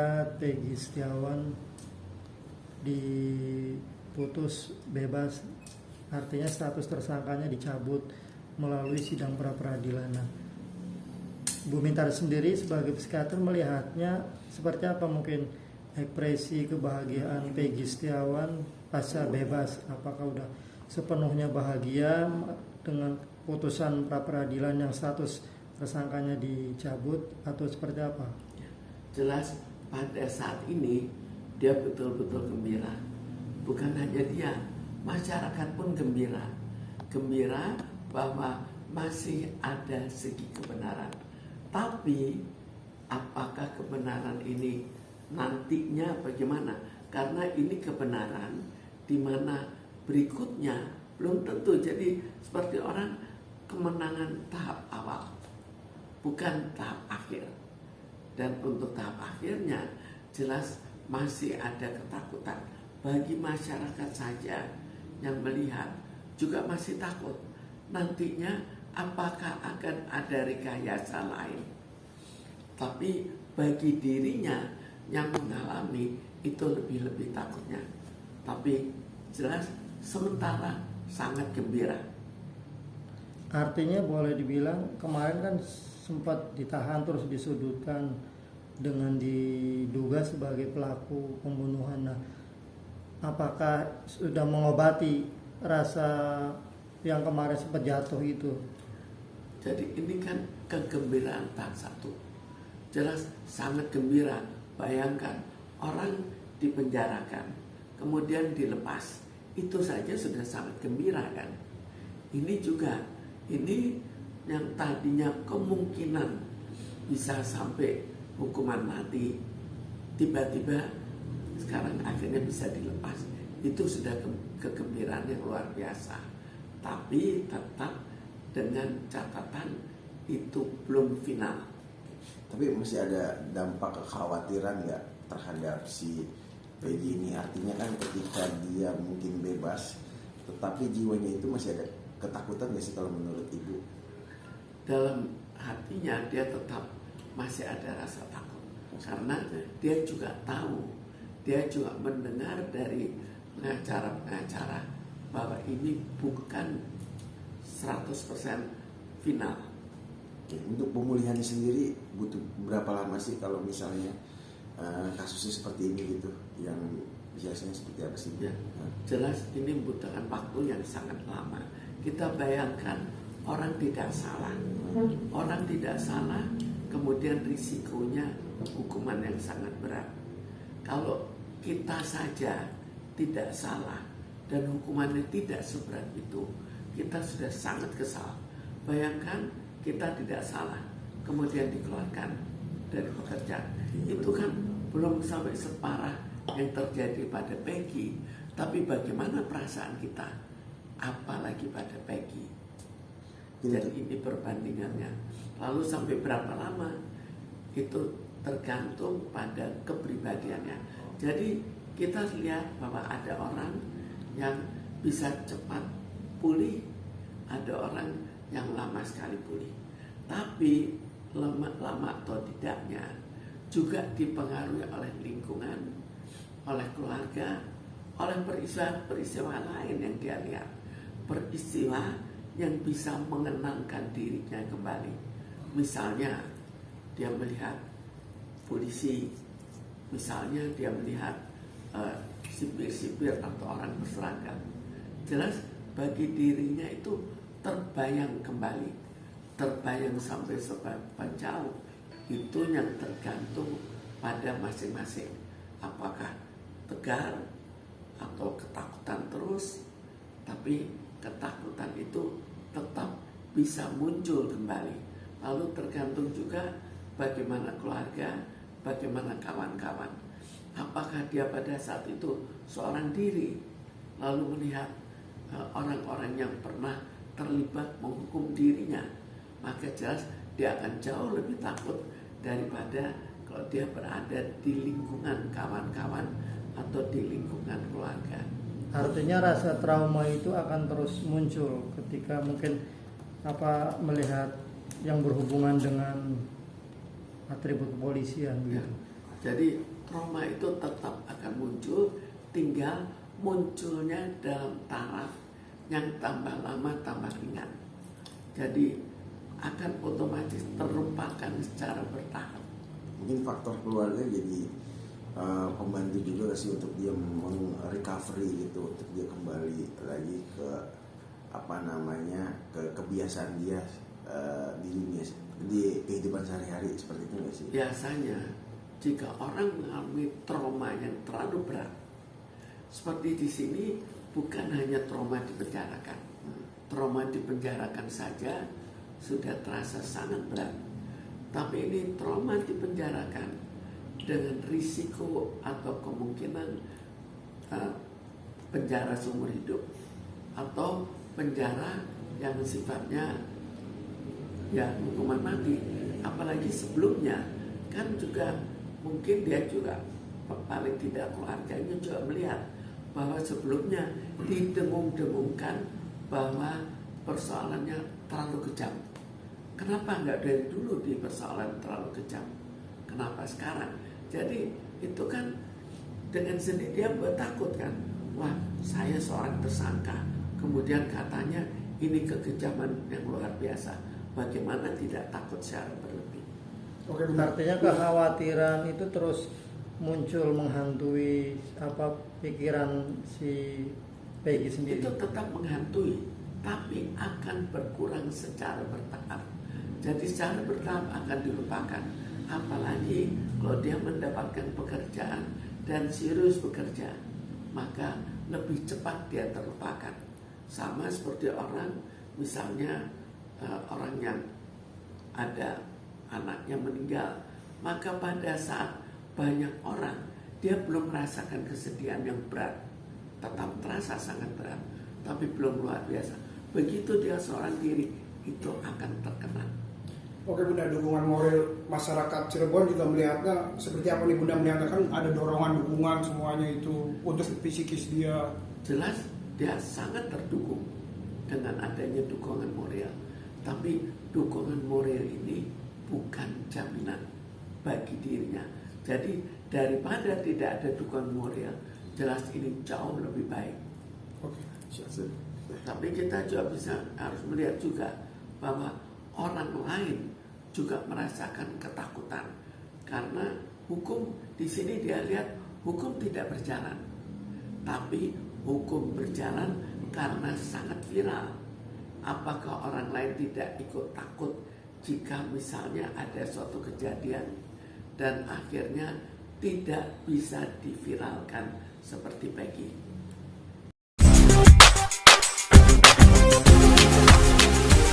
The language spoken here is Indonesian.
melihat Peggy Setiawan diputus bebas, artinya status tersangkanya dicabut melalui sidang pra-peradilan. Nah, Bu Mintar sendiri sebagai psikiater melihatnya seperti apa mungkin ekspresi kebahagiaan Peggy Setiawan pasca bebas? Apakah udah sepenuhnya bahagia dengan putusan pra-peradilan yang status tersangkanya dicabut atau seperti apa? Jelas pada saat ini dia betul-betul gembira. Bukan hanya dia, masyarakat pun gembira. Gembira bahwa masih ada segi kebenaran. Tapi apakah kebenaran ini nantinya bagaimana? Karena ini kebenaran di mana berikutnya belum tentu. Jadi seperti orang kemenangan tahap awal, bukan tahap akhir. Dan untuk tahap akhirnya jelas masih ada ketakutan. Bagi masyarakat saja yang melihat juga masih takut. Nantinya apakah akan ada rekayasa lain? Tapi bagi dirinya yang mengalami itu lebih takutnya. Tapi jelas sementara sangat gembira. Artinya boleh dibilang kemarin kan sempat ditahan terus disudutkan dengan diduga sebagai pelaku pembunuhan. Nah, apakah sudah mengobati rasa yang kemarin sempat jatuh itu? Jadi ini kan kegembiraan tahap satu. Jelas sangat gembira. Bayangkan orang dipenjarakan, kemudian dilepas. Itu saja sudah sangat gembira kan. Ini juga, ini yang tadinya kemungkinan bisa sampai hukuman mati, tiba-tiba sekarang akhirnya bisa dilepas. Itu sudah kegembiraan yang luar biasa. Tapi tetap dengan catatan itu belum final. Tapi masih ada dampak kekhawatiran nggak terhadap si Peggy ini? Artinya kan ketika dia mungkin bebas, tetapi jiwanya itu masih ada ketakutan nggak sih kalau menurut Ibu? Dalam hatinya dia tetap masih ada rasa takut. Karena dia juga tahu, dia juga mendengar dari pengacara-pengacara bahwa ini bukan 100% final. Oke, untuk pemulihannya sendiri butuh berapa lama sih kalau misalnya kasusnya seperti ini gitu, yang biasanya seperti apa sih? Ya, jelas ini membutuhkan waktu yang sangat lama. Kita bayangkan orang tidak salah, kemudian risikonya hukuman yang sangat berat. Kalau kita saja tidak salah dan hukumannya tidak seberat itu, kita sudah sangat kesal. Bayangkan kita tidak salah, kemudian dikeluarkan dari pekerjaan. Itu kan belum sampai separah yang terjadi pada Peggy. Tapi bagaimana perasaan kita, apalagi pada Peggy. Jadi ini perbandingannya. Lalu sampai berapa lama, itu tergantung pada kepribadiannya. Jadi kita lihat bahwa ada orang yang bisa cepat pulih, ada orang yang lama sekali pulih. Tapi lama atau tidaknya juga dipengaruhi oleh lingkungan, oleh keluarga, oleh peristiwa lain yang dia lihat. Peristiwa yang bisa mengenangkan dirinya kembali. Misalnya dia melihat polisi, misalnya dia melihat sipir-sipir atau orang berseragam. Jelas bagi dirinya itu terbayang kembali, terbayang sampai seberapa jauh. Itu yang tergantung pada masing-masing. Apakah tegar atau ketakutan terus. Tapi ketakutan itu tetap bisa muncul kembali. Lalu tergantung juga bagaimana keluarga, bagaimana kawan-kawan. Apakah dia pada saat itu seorang diri, lalu melihat orang-orang yang pernah terlibat menghukum dirinya, maka jelas dia akan jauh lebih takut daripada kalau dia berada di lingkungan kawan-kawan atau di lingkungan keluarga. Artinya rasa trauma itu akan terus muncul ketika mungkin melihat yang berhubungan dengan atribut kepolisian gitu. Jadi trauma itu tetap akan muncul, tinggal munculnya dalam taraf yang tambah lama tambah ringan. Jadi akan otomatis terlupakan secara bertahap. Mungkin faktor keluarga jadi pembantu juga sih untuk dia recovery gitu, untuk dia kembali lagi ke ke kebiasaan dia di dunia, di kehidupan sehari-hari, seperti itu nggak sih? Biasanya jika orang mengalami trauma yang terlalu berat, seperti di sini, bukan hanya trauma dipenjarakan. Trauma dipenjarakan saja sudah terasa sangat berat. Tapi ini trauma dipenjarakan dengan risiko atau kemungkinan penjara seumur hidup atau penjara yang sifatnya ya hukuman mati. Apalagi sebelumnya kan juga mungkin dia juga paling tidak keluarganya juga melihat bahwa sebelumnya didengung-dengungkan bahwa persoalannya terlalu kejam. Kenapa nggak dari dulu di persoalan terlalu kejam? Kenapa sekarang? Jadi itu kan dengan sendiri dia buat takut kan. Wah, saya seorang tersangka. Kemudian katanya ini kekejaman yang luar biasa. Bagaimana tidak takut secara berlebih? Oke, artinya kekhawatiran itu terus muncul menghantui pikiran si Peggy sendiri. Itu tetap menghantui, tapi akan berkurang secara bertahap. Jadi secara bertahap akan dilupakan. Apalagi kalau dia mendapatkan pekerjaan dan serius bekerja, maka lebih cepat dia terlupakan. Sama seperti orang, misalnya orang yang ada anaknya meninggal, maka pada saat banyak orang, dia belum merasakan kesedihan yang berat, tetap terasa sangat berat, tapi belum luar biasa. Begitu dia seorang diri, itu akan terkena. Oke Bunda, dukungan moral masyarakat Cirebon juga melihatnya seperti apa nih Bunda, melihatkan ada dorongan dukungan semuanya itu untuk psikis dia. Jelas dia sangat terdukung dengan adanya dukungan moral. Tapi dukungan moral ini bukan jaminan bagi dirinya. Jadi daripada tidak ada dukungan moral, jelas ini jauh lebih baik. Oke. Tapi kita juga harus melihat juga bahwa orang lain juga merasakan ketakutan karena hukum di sini dia lihat hukum tidak berjalan, tapi hukum berjalan karena sangat viral. Apakah orang lain tidak ikut takut jika misalnya ada suatu kejadian dan akhirnya tidak bisa diviralkan seperti Peggy?